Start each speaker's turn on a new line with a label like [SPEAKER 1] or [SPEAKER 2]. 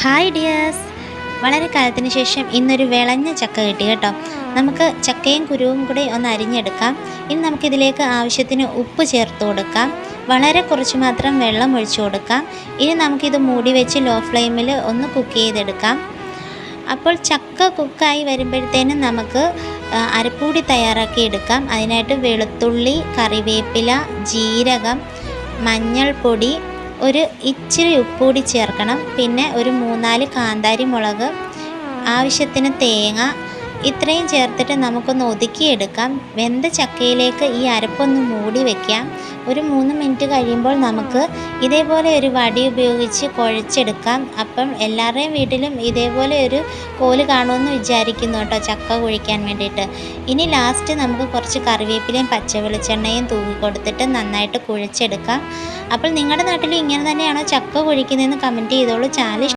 [SPEAKER 1] Hi dears, വളരെ കാലത്തിന് ശേഷം ഇന്നൊരു വിളഞ്ഞ ചക്ക കിട്ടി കേട്ടോ. നമുക്ക് ചക്കയും കുരുവും കൂടി ഒന്ന് അരിഞ്ഞെടുക്കാം. ഇനി നമുക്കിതിലേക്ക് ആവശ്യത്തിന് ഉപ്പ് ചേർത്ത് കൊടുക്കാം. വളരെ കുറച്ച് മാത്രം വെള്ളം ഒഴിച്ചു കൊടുക്കാം. ഇനി നമുക്കിത് മൂടി വെച്ച് ലോ ഫ്ലെയിമിൽ ഒന്ന് കുക്ക് ചെയ്തെടുക്കാം. അപ്പോൾ ചക്ക കുക്കായി വരുമ്പോഴത്തേനും നമുക്ക് അരപ്പൂടി തയ്യാറാക്കി എടുക്കാം. അതിനായിട്ട് വെളുത്തുള്ളി, കറിവേപ്പില, ജീരകം, മഞ്ഞൾപ്പൊടി, ഒരു ഇച്ചിരി ഉപ്പുകൂടി ചേർക്കണം. പിന്നെ ഒരു 3-4 കാന്താരി മുളക്, ആവശ്യത്തിന് തേങ്ങ, ഇത്രയും ചേർത്തിട്ട് നമുക്കൊന്ന് ഒതുക്കിയെടുക്കാം. വെന്ത ചക്കയിലേക്ക് ഈ അരപ്പൊന്ന് മൂടി വയ്ക്കാം. ഒരു 3 മിനിറ്റ് കഴിയുമ്പോൾ നമുക്ക് ഇതേപോലെ ഒരു വടി ഉപയോഗിച്ച് കുഴച്ചെടുക്കാം. അപ്പം എല്ലാവരുടെയും വീട്ടിലും ഇതേപോലെ ഒരു കോല് കാണുമെന്ന് വിചാരിക്കുന്നു കേട്ടോ, ചക്ക കുഴിക്കാൻ വേണ്ടിയിട്ട്. ഇനി ലാസ്റ്റ് നമുക്ക് കുറച്ച് കറിവേപ്പിലയും പച്ച വെളിച്ചെണ്ണയും തൂക്കി കൊടുത്തിട്ട് നന്നായിട്ട് കുഴച്ചെടുക്കാം. അപ്പോൾ നിങ്ങളുടെ നാട്ടിൽ ഇങ്ങനെ തന്നെയാണോ ചക്ക കുഴിക്കുന്നതെന്ന് കമൻറ്റ് ചെയ്തോളൂ. ചാനൽ